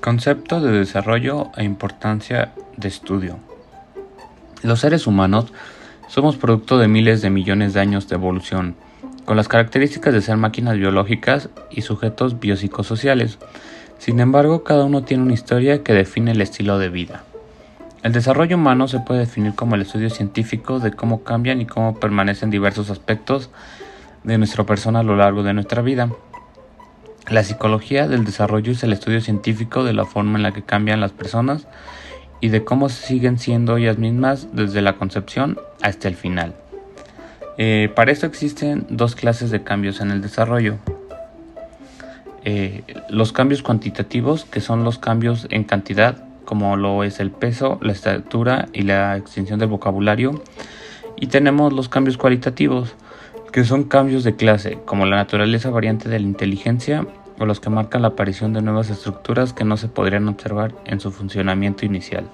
Concepto de desarrollo e importancia de estudio. Los seres humanos somos producto de miles de millones de años de evolución, con las características de ser máquinas biológicas y sujetos biopsicosociales. Sin embargo, cada uno tiene una historia que define el estilo de vida. El desarrollo humano se puede definir como el estudio científico de cómo cambian y cómo permanecen diversos aspectos de nuestra persona a lo largo de nuestra vida. La psicología del desarrollo es el estudio científico de la forma en la que cambian las personas y de cómo siguen siendo ellas mismas desde la concepción hasta el final. Para esto existen dos clases de cambios en el desarrollo. Los cambios cuantitativos, que son los cambios en cantidad, como lo es el peso, la estatura y la extensión del vocabulario. Y tenemos los cambios cualitativos, que son cambios de clase, como la naturaleza variante de la inteligencia o los que marcan la aparición de nuevas estructuras que no se podrían observar en su funcionamiento inicial.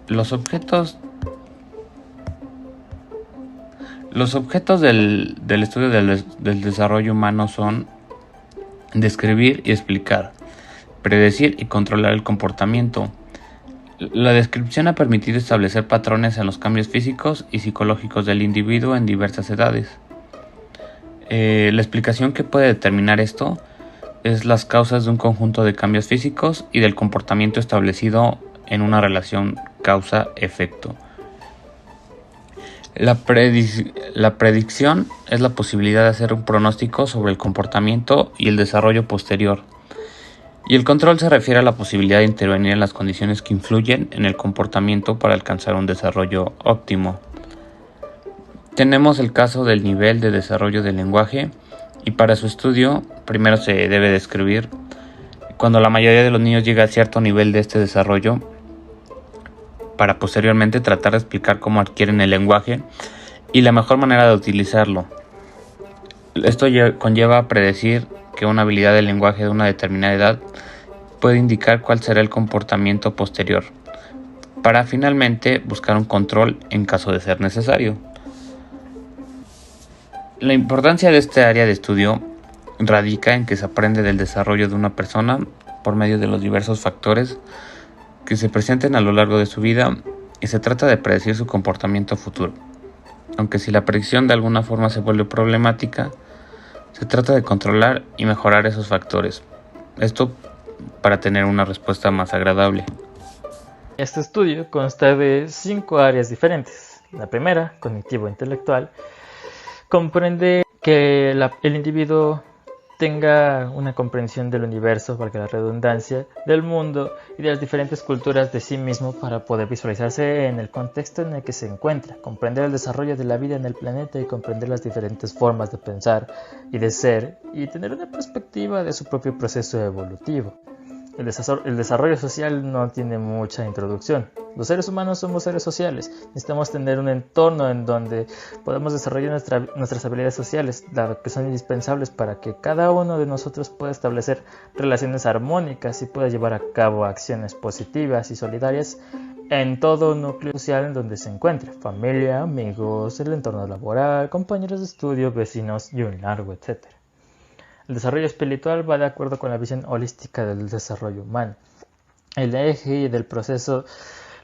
Los objetos del estudio del desarrollo humano son describir y explicar, predecir y controlar el comportamiento. La descripción ha permitido establecer patrones en los cambios físicos y psicológicos del individuo en diversas edades. La explicación que puede determinar esto es las causas de un conjunto de cambios físicos y del comportamiento establecido en una relación causa-efecto. La predicción es la posibilidad de hacer un pronóstico sobre el comportamiento y el desarrollo posterior. Y el control se refiere a la posibilidad de intervenir en las condiciones que influyen en el comportamiento para alcanzar un desarrollo óptimo. Tenemos el caso del nivel de desarrollo del lenguaje, y para su estudio primero se debe describir cuando la mayoría de los niños llega a cierto nivel de este desarrollo, para posteriormente tratar de explicar cómo adquieren el lenguaje y la mejor manera de utilizarlo. Esto conlleva a predecir que una habilidad del lenguaje de una determinada edad puede indicar cuál será el comportamiento posterior, para finalmente buscar un control en caso de ser necesario. La importancia de este área de estudio radica en que se aprende del desarrollo de una persona por medio de los diversos factores que se presenten a lo largo de su vida, y se trata de predecir su comportamiento futuro. Aunque si la predicción de alguna forma se vuelve problemática, se trata de controlar y mejorar esos factores. Esto para tener una respuesta más agradable. Este estudio consta de 5 áreas diferentes. La primera, cognitivo-intelectual, comprende que el individuo tenga una comprensión del universo, valga la redundancia, del mundo y de las diferentes culturas de sí mismo para poder visualizarse en el contexto en el que se encuentra, comprender el desarrollo de la vida en el planeta y comprender las diferentes formas de pensar y de ser, y tener una perspectiva de su propio proceso evolutivo. El desarrollo social no tiene mucha introducción. Los seres humanos somos seres sociales. Necesitamos tener un entorno en donde podamos desarrollar nuestras habilidades sociales, que son indispensables para que cada uno de nosotros pueda establecer relaciones armónicas y pueda llevar a cabo acciones positivas y solidarias en todo núcleo social en donde se encuentre: familia, amigos, el entorno laboral, compañeros de estudio, vecinos y un largo etcétera. El desarrollo espiritual va de acuerdo con la visión holística del desarrollo humano. El eje del proceso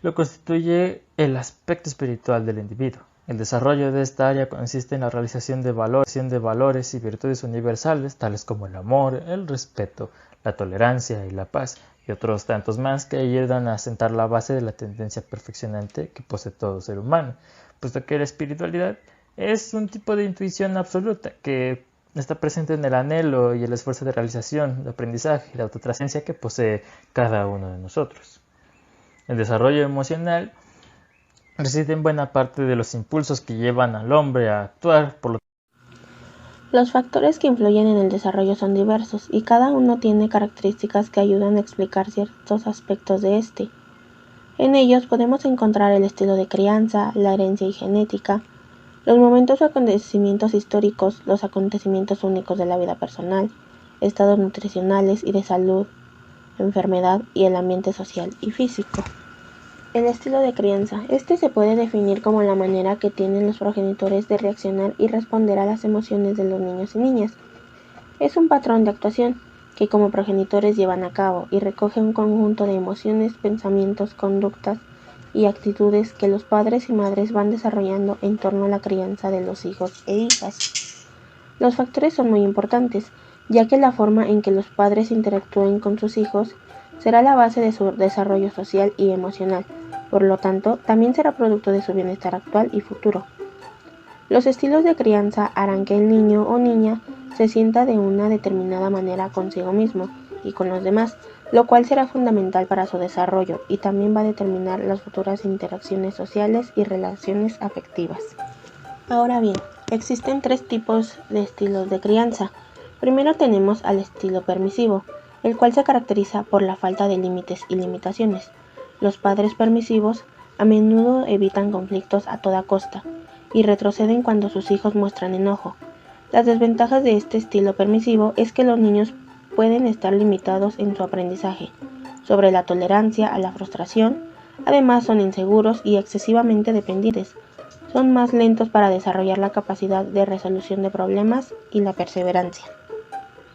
lo constituye el aspecto espiritual del individuo. El desarrollo de esta área consiste en la realización de valores y virtudes universales, tales como el amor, el respeto, la tolerancia y la paz, y otros tantos más que ayudan a sentar la base de la tendencia perfeccionante que posee todo ser humano, puesto que la espiritualidad es un tipo de intuición absoluta que está presente en el anhelo y el esfuerzo de realización, de aprendizaje y la autotrascendencia que posee cada uno de nosotros. El desarrollo emocional reside en buena parte de los impulsos que llevan al hombre a actuar. Los factores que influyen en el desarrollo son diversos y cada uno tiene características que ayudan a explicar ciertos aspectos de este. En ellos podemos encontrar el estilo de crianza, la herencia y genética, los momentos o acontecimientos históricos, los acontecimientos únicos de la vida personal, estados nutricionales y de salud, enfermedad y el ambiente social y físico. El estilo de crianza. Este se puede definir como la manera que tienen los progenitores de reaccionar y responder a las emociones de los niños y niñas. Es un patrón de actuación que como progenitores llevan a cabo y recoge un conjunto de emociones, pensamientos, conductas y actitudes que los padres y madres van desarrollando en torno a la crianza de los hijos e hijas. Los factores son muy importantes, ya que la forma en que los padres interactúen con sus hijos será la base de su desarrollo social y emocional, por lo tanto, también será producto de su bienestar actual y futuro. Los estilos de crianza harán que el niño o niña se sienta de una determinada manera consigo mismo y con los demás, lo cual será fundamental para su desarrollo y también va a determinar las futuras interacciones sociales y relaciones afectivas. Ahora bien, existen 3 tipos de estilos de crianza. Primero tenemos al estilo permisivo, el cual se caracteriza por la falta de límites y limitaciones. Los padres permisivos a menudo evitan conflictos a toda costa y retroceden cuando sus hijos muestran enojo. Las desventajas de este estilo permisivo es que los niños pueden estar limitados en su aprendizaje, sobre la tolerancia a la frustración, además son inseguros y excesivamente dependientes, son más lentos para desarrollar la capacidad de resolución de problemas y la perseverancia.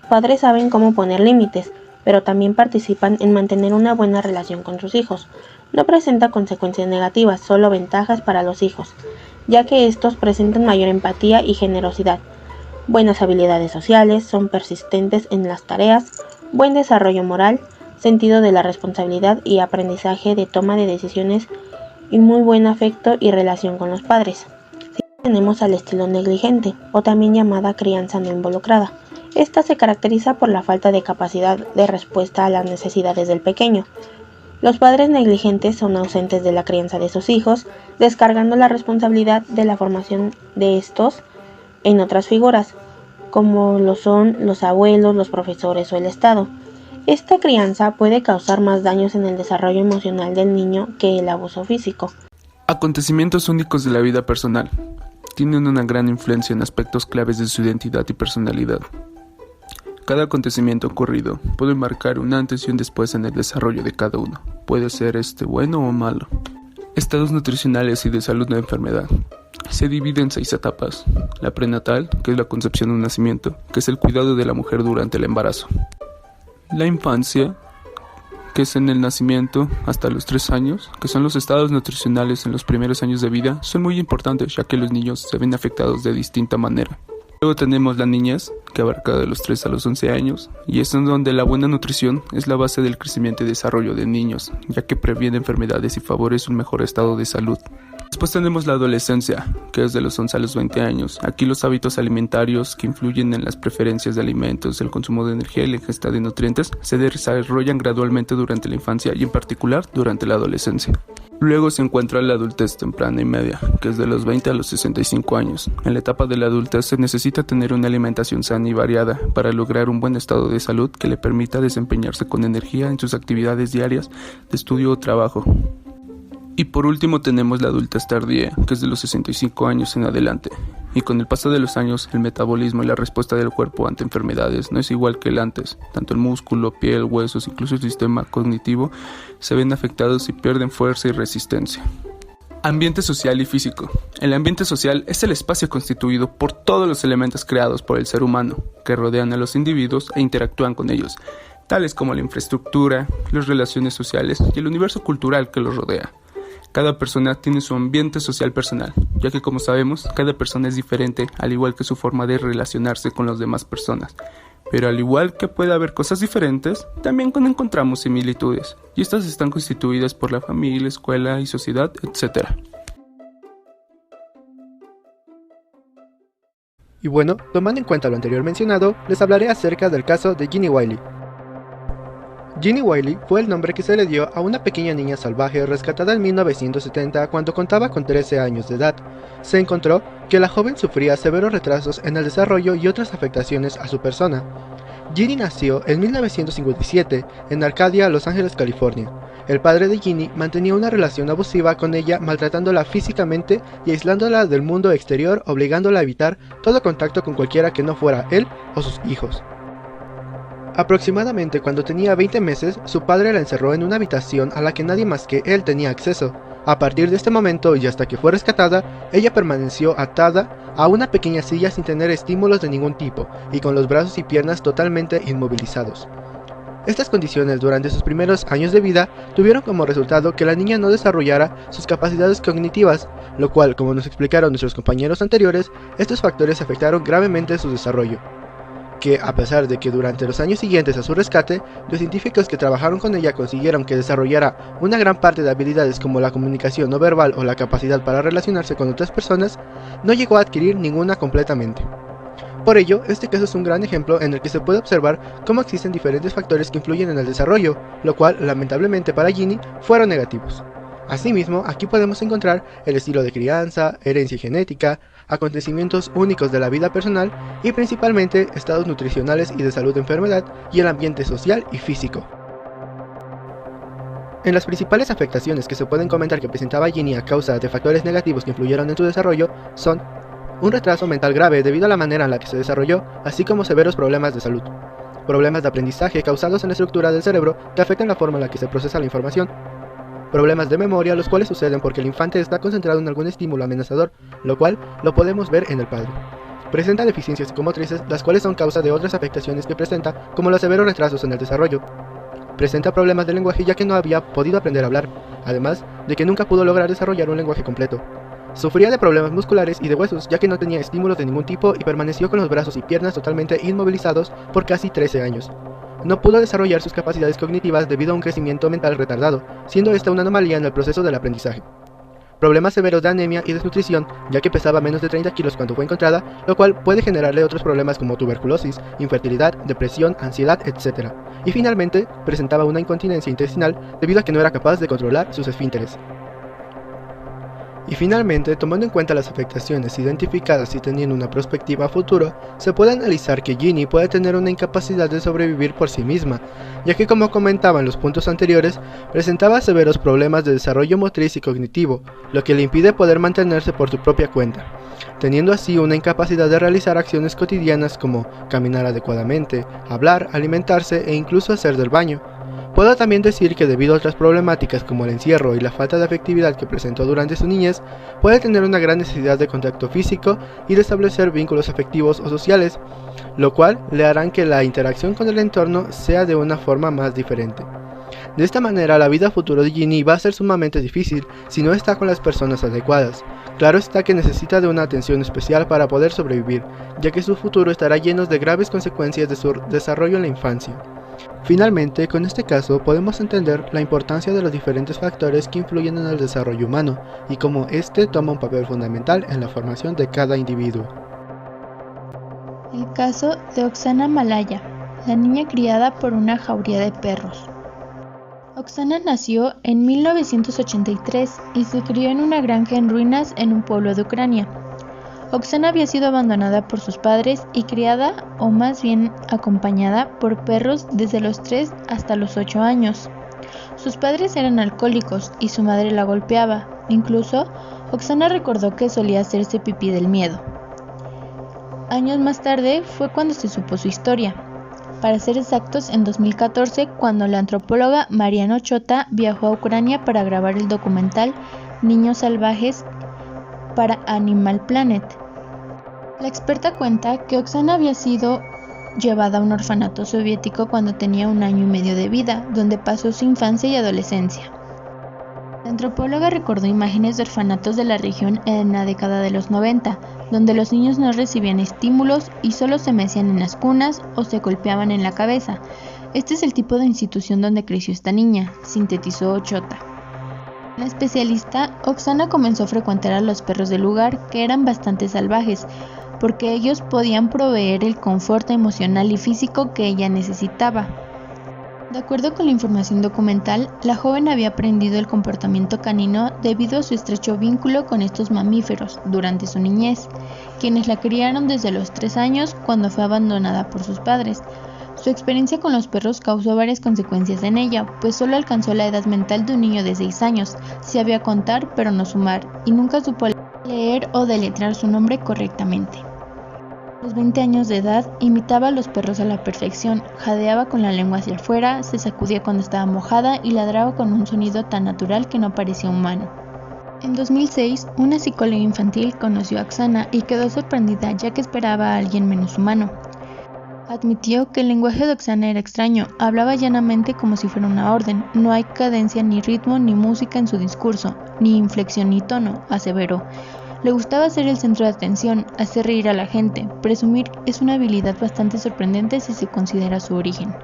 Los padres saben cómo poner límites, pero también participan en mantener una buena relación con sus hijos. No presenta consecuencias negativas, solo ventajas para los hijos, ya que estos presentan mayor empatía y generosidad, buenas habilidades sociales, son persistentes en las tareas, buen desarrollo moral, sentido de la responsabilidad y aprendizaje de toma de decisiones y muy buen afecto y relación con los padres. Tenemos al estilo negligente, o también llamada crianza no involucrada. Esta se caracteriza por la falta de capacidad de respuesta a las necesidades del pequeño. Los padres negligentes son ausentes de la crianza de sus hijos, descargando la responsabilidad de la formación de estos en otras figuras, como lo son los abuelos, los profesores o el Estado. Esta crianza puede causar más daños en el desarrollo emocional del niño que el abuso físico. Acontecimientos únicos de la vida personal. Tienen una gran influencia en aspectos claves de su identidad y personalidad. Cada acontecimiento ocurrido puede marcar un antes y un después en el desarrollo de cada uno. Puede ser bueno o malo. Estados nutricionales y de salud o enfermedad. Se divide en 6 etapas. La prenatal, que es la concepción o nacimiento, que es el cuidado de la mujer durante el embarazo. La infancia, que es en el nacimiento hasta los 3 años, que son los estados nutricionales en los primeros años de vida, son muy importantes ya que los niños se ven afectados de distinta manera. Luego tenemos la niñez, que abarca de los 3 a los 11 años, y es en donde la buena nutrición es la base del crecimiento y desarrollo de niños, ya que previene enfermedades y favorece un mejor estado de salud. Después tenemos la adolescencia, que es de los 11 a los 20 años. Aquí los hábitos alimentarios que influyen en las preferencias de alimentos, el consumo de energía y la ingesta de nutrientes se desarrollan gradualmente durante la infancia y en particular durante la adolescencia. Luego se encuentra la adultez temprana y media, que es de los 20 a los 65 años. En la etapa de la adultez se necesita tener una alimentación sana y variada para lograr un buen estado de salud que le permita desempeñarse con energía en sus actividades diarias de estudio o trabajo. Y por último tenemos la adultez tardía, que es de los 65 años en adelante. Y con el paso de los años, el metabolismo y la respuesta del cuerpo ante enfermedades no es igual que el antes. Tanto el músculo, piel, huesos, incluso el sistema cognitivo se ven afectados y pierden fuerza y resistencia. Ambiente social y físico. El ambiente social es el espacio constituido por todos los elementos creados por el ser humano, que rodean a los individuos e interactúan con ellos, tales como la infraestructura, las relaciones sociales y el universo cultural que los rodea. Cada persona tiene su ambiente social personal, ya que como sabemos, cada persona es diferente, al igual que su forma de relacionarse con las demás personas. Pero al igual que puede haber cosas diferentes, también encontramos similitudes, y estas están constituidas por la familia, escuela y sociedad, etc. Y bueno, tomando en cuenta lo anterior mencionado, les hablaré acerca del caso de Ginny Wiley. Ginny Wiley fue el nombre que se le dio a una pequeña niña salvaje rescatada en 1970 cuando contaba con 13 años de edad. Se encontró que la joven sufría severos retrasos en el desarrollo y otras afectaciones a su persona. Ginny nació en 1957 en Arcadia, Los Ángeles, California. El padre de Ginny mantenía una relación abusiva con ella, maltratándola físicamente y aislándola del mundo exterior, obligándola a evitar todo contacto con cualquiera que no fuera él o sus hijos. Aproximadamente cuando tenía 20 meses, su padre la encerró en una habitación a la que nadie más que él tenía acceso. A partir de este momento y hasta que fue rescatada, ella permaneció atada a una pequeña silla sin tener estímulos de ningún tipo y con los brazos y piernas totalmente inmovilizados. Estas condiciones durante sus primeros años de vida tuvieron como resultado que la niña no desarrollara sus capacidades cognitivas, lo cual, como nos explicaron nuestros compañeros anteriores, estos factores afectaron gravemente su desarrollo. Que a pesar de que durante los años siguientes a su rescate, los científicos que trabajaron con ella consiguieron que desarrollara una gran parte de habilidades como la comunicación no verbal o la capacidad para relacionarse con otras personas, no llegó a adquirir ninguna completamente. Por ello, este caso es un gran ejemplo en el que se puede observar cómo existen diferentes factores que influyen en el desarrollo, lo cual, lamentablemente para Ginny, fueron negativos. Asimismo, aquí podemos encontrar el estilo de crianza, herencia genética, acontecimientos únicos de la vida personal y principalmente estados nutricionales y de salud de enfermedad y el ambiente social y físico. En las principales afectaciones que se pueden comentar que presentaba Ginny a causa de factores negativos que influyeron en su desarrollo son un retraso mental grave debido a la manera en la que se desarrolló, así como severos problemas de salud, problemas de aprendizaje causados en la estructura del cerebro que afectan la forma en la que se procesa la información, problemas de memoria, los cuales suceden porque el infante está concentrado en algún estímulo amenazador, lo cual lo podemos ver en el padre. Presenta deficiencias psicomotrices, las cuales son causa de otras afectaciones que presenta, como los severos retrasos en el desarrollo. Presenta problemas de lenguaje ya que no había podido aprender a hablar, además de que nunca pudo lograr desarrollar un lenguaje completo. Sufría de problemas musculares y de huesos ya que no tenía estímulos de ningún tipo y permaneció con los brazos y piernas totalmente inmovilizados por casi 13 años. No pudo desarrollar sus capacidades cognitivas debido a un crecimiento mental retardado, siendo esta una anomalía en el proceso del aprendizaje. Problemas severos de anemia y desnutrición, ya que pesaba menos de 30 kilos cuando fue encontrada, lo cual puede generarle otros problemas como tuberculosis, infertilidad, depresión, ansiedad, etc. Y finalmente, presentaba una incontinencia intestinal debido a que no era capaz de controlar sus esfínteres. Y finalmente, tomando en cuenta las afectaciones identificadas y teniendo una perspectiva a futuro, se puede analizar que Ginny puede tener una incapacidad de sobrevivir por sí misma, ya que como comentaba en los puntos anteriores, presentaba severos problemas de desarrollo motriz y cognitivo, lo que le impide poder mantenerse por su propia cuenta, teniendo así una incapacidad de realizar acciones cotidianas como caminar adecuadamente, hablar, alimentarse e incluso hacer del baño. Puedo también decir que debido a otras problemáticas como el encierro y la falta de afectividad que presentó durante su niñez, puede tener una gran necesidad de contacto físico y de establecer vínculos afectivos o sociales, lo cual le harán que la interacción con el entorno sea de una forma más diferente. De esta manera, la vida futuro de Ginny va a ser sumamente difícil si no está con las personas adecuadas. Claro está que necesita de una atención especial para poder sobrevivir, ya que su futuro estará lleno de graves consecuencias de su desarrollo en la infancia. Finalmente, con este caso podemos entender la importancia de los diferentes factores que influyen en el desarrollo humano y cómo éste toma un papel fundamental en la formación de cada individuo. El caso de Oksana Malaya, la niña criada por una jauría de perros. Oksana nació en 1983 y se crió en una granja en ruinas en un pueblo de Ucrania. Oksana había sido abandonada por sus padres y criada, o más bien acompañada, por perros desde los 3 hasta los 8 años. Sus padres eran alcohólicos y su madre la golpeaba. Incluso, Oksana recordó que solía hacerse pipí del miedo. Años más tarde fue cuando se supo su historia. Para ser exactos, en 2014, cuando la antropóloga Mariana Ochota viajó a Ucrania para grabar el documental Niños Salvajes para Animal Planet. La experta cuenta que Oksana había sido llevada a un orfanato soviético cuando tenía 1 año y medio de vida, donde pasó su infancia y adolescencia. La antropóloga recordó imágenes de orfanatos de la región en la década de los 90, donde los niños no recibían estímulos y solo se mecían en las cunas o se golpeaban en la cabeza. Este es el tipo de institución donde creció esta niña, sintetizó Ochota. La especialista, Oksana comenzó a frecuentar a los perros del lugar, que eran bastante salvajes, porque ellos podían proveer el confort emocional y físico que ella necesitaba. De acuerdo con la información documental, la joven había aprendido el comportamiento canino debido a su estrecho vínculo con estos mamíferos durante su niñez, quienes la criaron desde los 3 años cuando fue abandonada por sus padres. Su experiencia con los perros causó varias consecuencias en ella, pues solo alcanzó la edad mental de un niño de 6 años, sabía contar pero no sumar, y nunca supo leer o deletrear su nombre correctamente. A los 20 años de edad, imitaba a los perros a la perfección, jadeaba con la lengua hacia afuera, se sacudía cuando estaba mojada y ladraba con un sonido tan natural que no parecía humano. En 2006, una psicóloga infantil conoció a Oksana y quedó sorprendida ya que esperaba a alguien menos humano. Admitió que el lenguaje de Oksana era extraño, hablaba llanamente como si fuera una orden, no hay cadencia ni ritmo ni música en su discurso, ni inflexión ni tono, aseveró. Le gustaba ser el centro de atención, hacer reír a la gente, presumir es una habilidad bastante sorprendente si se considera su origen.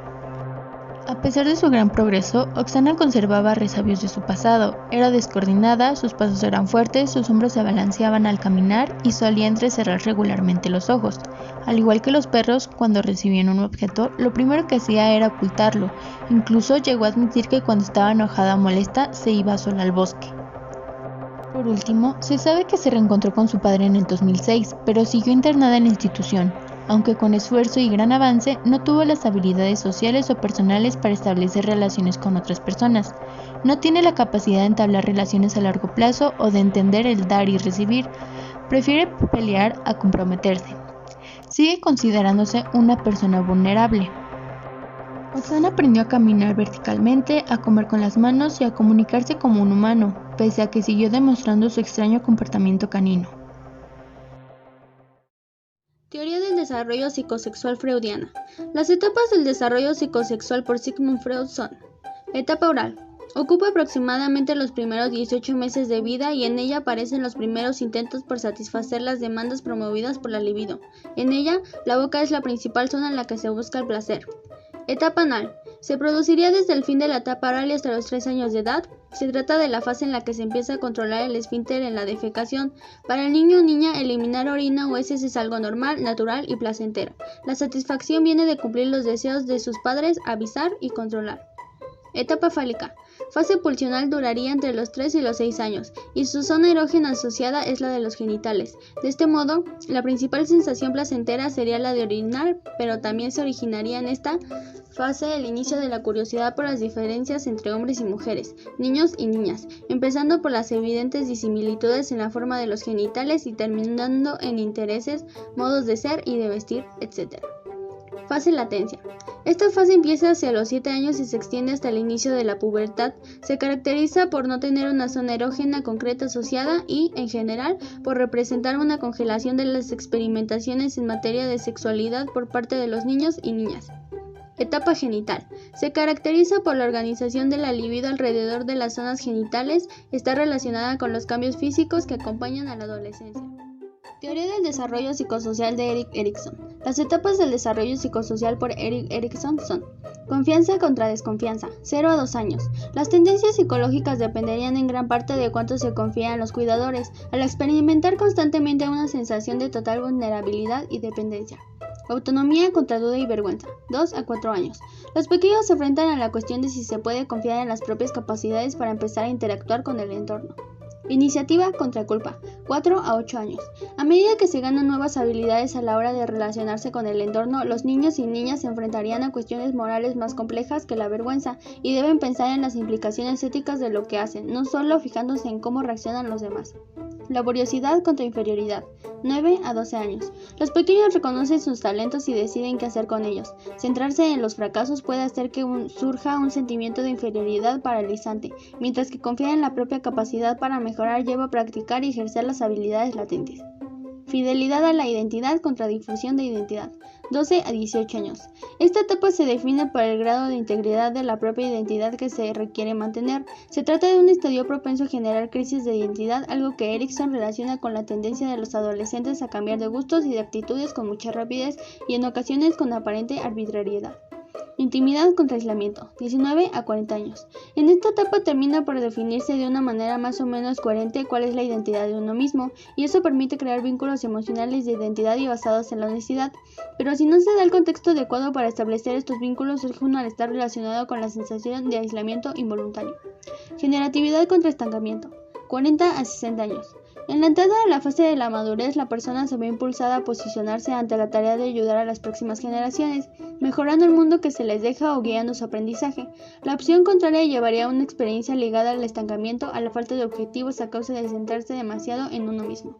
A pesar de su gran progreso, Oksana conservaba resabios de su pasado. Era descoordinada, sus pasos eran fuertes, sus hombros se balanceaban al caminar y solía entrecerrar regularmente los ojos. Al igual que los perros, cuando recibían un objeto, lo primero que hacía era ocultarlo. Incluso llegó a admitir que cuando estaba enojada o molesta, se iba sola al bosque. Por último, se sabe que se reencontró con su padre en el 2006, pero siguió internada en la institución. Aunque con esfuerzo y gran avance, no tuvo las habilidades sociales o personales para establecer relaciones con otras personas. No tiene la capacidad de entablar relaciones a largo plazo o de entender el dar y recibir. Prefiere pelear a comprometerse. Sigue considerándose una persona vulnerable. Oksana aprendió a caminar verticalmente, a comer con las manos y a comunicarse como un humano, pese a que siguió demostrando su extraño comportamiento canino. Teoría del desarrollo psicosexual freudiana. Las etapas del desarrollo psicosexual por Sigmund Freud son: etapa oral. Ocupa aproximadamente los primeros 18 meses de vida y en ella aparecen los primeros intentos por satisfacer las demandas promovidas por la libido. En ella, la boca es la principal zona en la que se busca el placer. Etapa anal. Se produciría desde el fin de la etapa oral y hasta los 3 años de edad. Se trata de la fase en la que se empieza a controlar el esfínter en la defecación. Para el niño o niña, eliminar orina o heces es algo normal, natural y placentero. La satisfacción viene de cumplir los deseos de sus padres, avisar y controlar. Etapa fálica. Fase pulsional duraría entre los 3 y los 6 años, y su zona erógena asociada es la de los genitales. De este modo, la principal sensación placentera sería la de orinar, pero también se originaría en esta fase el inicio de la curiosidad por las diferencias entre hombres y mujeres, niños y niñas, empezando por las evidentes disimilitudes en la forma de los genitales y terminando en intereses, modos de ser y de vestir, etc. Fase latencia. Esta fase empieza hacia los 7 años y se extiende hasta el inicio de la pubertad. Se caracteriza por no tener una zona erógena concreta asociada y, en general, por representar una congelación de las experimentaciones en materia de sexualidad por parte de los niños y niñas. Etapa genital. Se caracteriza por la organización de la libido alrededor de las zonas genitales. Está relacionada con los cambios físicos que acompañan a la adolescencia. Teoría del desarrollo psicosocial de Erik Erikson. Las etapas del desarrollo psicosocial por Erik Erikson son: confianza contra desconfianza, 0 a 2 años. Las tendencias psicológicas dependerían en gran parte de cuánto se confía en los cuidadores, al experimentar constantemente una sensación de total vulnerabilidad y dependencia. Autonomía contra duda y vergüenza, 2 a 4 años. Los pequeños se enfrentan a la cuestión de si se puede confiar en las propias capacidades para empezar a interactuar con el entorno. Iniciativa contra culpa, 4 a 8 años. A medida que se ganan nuevas habilidades a la hora de relacionarse con el entorno, los niños y niñas se enfrentarían a cuestiones morales más complejas que la vergüenza y deben pensar en las implicaciones éticas de lo que hacen, no solo fijándose en cómo reaccionan los demás. Laboriosidad contra inferioridad, 9 a 12 años. Los pequeños reconocen sus talentos y deciden qué hacer con ellos. Centrarse en los fracasos puede hacer que surja un sentimiento de inferioridad paralizante, mientras que confiar en la propia capacidad para mejorar lleva a practicar y ejercer las habilidades latentes. Fidelidad a la identidad contra difusión de identidad, 12 a 18 años. Esta etapa se define por el grado de integridad de la propia identidad que se requiere mantener. Se trata de un estadio propenso a generar crisis de identidad, algo que Erikson relaciona con la tendencia de los adolescentes a cambiar de gustos y de actitudes con mucha rapidez y en ocasiones con aparente arbitrariedad. Intimidad contra aislamiento, 19 a 40 años. En esta etapa termina por definirse de una manera más o menos coherente cuál es la identidad de uno mismo, y eso permite crear vínculos emocionales de identidad y basados en la honestidad. Pero si no se da el contexto adecuado para establecer estos vínculos, surge un malestar relacionado con la sensación de aislamiento involuntario. Generatividad contra estancamiento, 40 a 60 años. En la entrada a la fase de la madurez, la persona se ve impulsada a posicionarse ante la tarea de ayudar a las próximas generaciones, mejorando el mundo que se les deja o guiando su aprendizaje. La opción contraria llevaría a una experiencia ligada al estancamiento, a la falta de objetivos a causa de centrarse demasiado en uno mismo.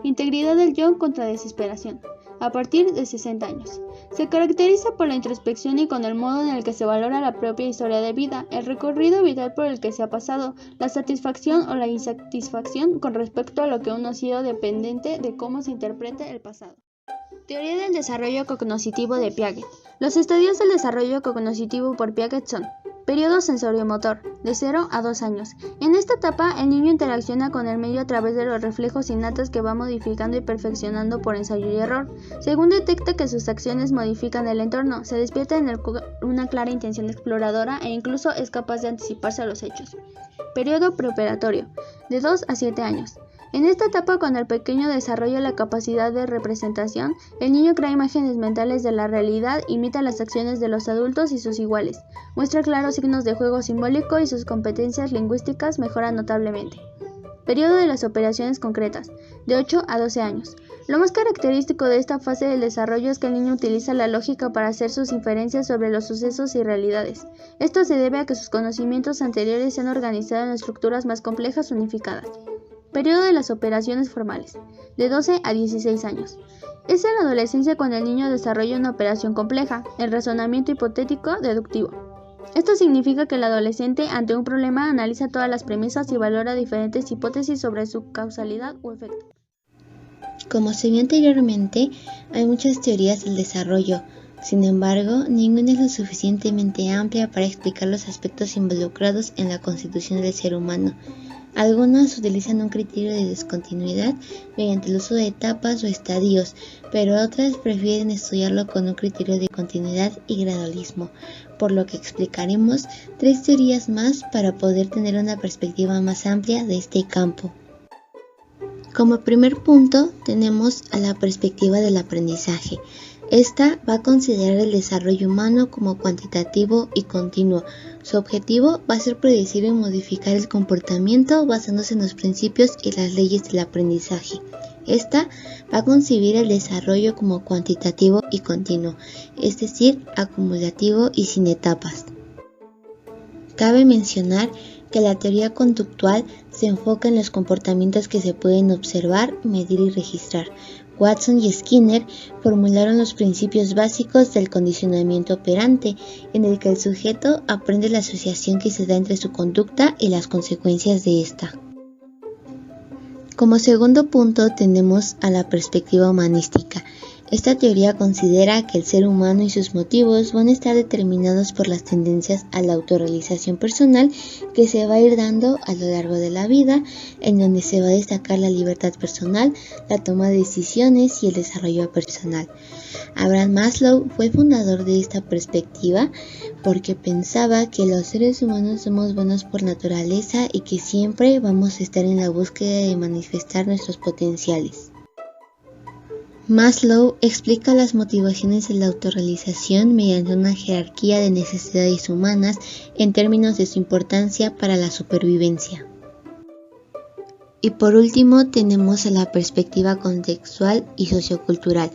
Integridad del yo contra desesperación. a partir de 60 años. Se caracteriza por la introspección y con el modo en el que se valora la propia historia de vida, el recorrido vital por el que se ha pasado, la satisfacción o la insatisfacción con respecto a lo que uno ha sido dependiente de cómo se interprete el pasado. Teoría del desarrollo cognoscitivo de Piaget. Los estadios del desarrollo cognoscitivo por Piaget son: periodo sensoriomotor, de 0 a 2 años. En esta etapa, el niño interacciona con el medio a través de los reflejos innatos que va modificando y perfeccionando por ensayo y error. Según detecta que sus acciones modifican el entorno, se despierta en una clara intención exploradora e incluso es capaz de anticiparse a los hechos. Periodo preoperatorio, de 2 a 7 años. En esta etapa, cuando el pequeño desarrolla la capacidad de representación, el niño crea imágenes mentales de la realidad, imita las acciones de los adultos y sus iguales, muestra claros signos de juego simbólico y sus competencias lingüísticas mejoran notablemente. Periodo de las operaciones concretas, de 8 a 12 años. Lo más característico de esta fase del desarrollo es que el niño utiliza la lógica para hacer sus inferencias sobre los sucesos y realidades. Esto se debe a que sus conocimientos anteriores se han organizado en estructuras más complejas unificadas. Periodo de las operaciones formales, de 12 a 16 años. Es en la adolescencia cuando el niño desarrolla una operación compleja, el razonamiento hipotético deductivo. Esto significa que el adolescente, ante un problema, analiza todas las premisas y valora diferentes hipótesis sobre su causalidad o efecto. Como se vio anteriormente, hay muchas teorías del desarrollo. Sin embargo, ninguna es lo suficientemente amplia para explicar los aspectos involucrados en la constitución del ser humano. Algunas utilizan un criterio de discontinuidad mediante el uso de etapas o estadios, pero otras prefieren estudiarlo con un criterio de continuidad y gradualismo, por lo que explicaremos 3 teorías más para poder tener una perspectiva más amplia de este campo. Como primer punto, tenemos a la perspectiva del aprendizaje. Esta va a considerar el desarrollo humano como cuantitativo y continuo. Su objetivo va a ser predecir y modificar el comportamiento basándose en los principios y las leyes del aprendizaje. Esta va a concebir el desarrollo como cuantitativo y continuo, es decir, acumulativo y sin etapas. Cabe mencionar que la teoría conductual se enfoca en los comportamientos que se pueden observar, medir y registrar. Watson y Skinner formularon los principios básicos del condicionamiento operante, en el que el sujeto aprende la asociación que se da entre su conducta y las consecuencias de esta. Como segundo punto tenemos a la perspectiva humanística. Esta teoría considera que el ser humano y sus motivos van a estar determinados por las tendencias a la autorrealización personal que se va a ir dando a lo largo de la vida, en donde se va a destacar la libertad personal, la toma de decisiones y el desarrollo personal. Abraham Maslow fue el fundador de esta perspectiva porque pensaba que los seres humanos somos buenos por naturaleza y que siempre vamos a estar en la búsqueda de manifestar nuestros potenciales. Maslow explica las motivaciones de la autorrealización mediante una jerarquía de necesidades humanas en términos de su importancia para la supervivencia. Y por último tenemos a la perspectiva contextual y sociocultural.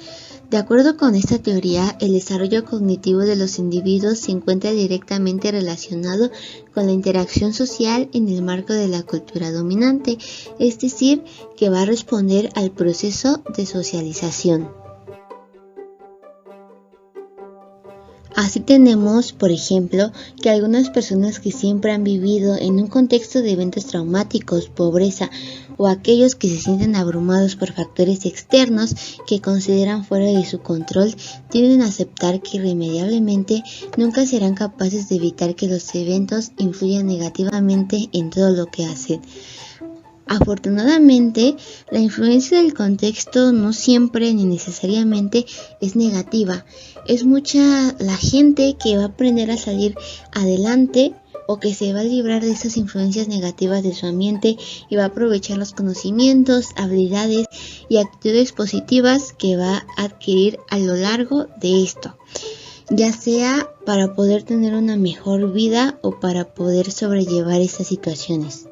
De acuerdo con esta teoría, el desarrollo cognitivo de los individuos se encuentra directamente relacionado con la interacción social en el marco de la cultura dominante, es decir, que va a responder al proceso de socialización. Así tenemos, por ejemplo, que algunas personas que siempre han vivido en un contexto de eventos traumáticos, pobreza, o aquellos que se sienten abrumados por factores externos que consideran fuera de su control, tienden a aceptar que irremediablemente nunca serán capaces de evitar que los eventos influyan negativamente en todo lo que hacen. Afortunadamente, la influencia del contexto no siempre ni necesariamente es negativa. Es mucha la gente que va a aprender a salir adelante o que se va a librar de esas influencias negativas de su ambiente y va a aprovechar los conocimientos, habilidades y actitudes positivas que va a adquirir a lo largo de esto, ya sea para poder tener una mejor vida o para poder sobrellevar esas situaciones.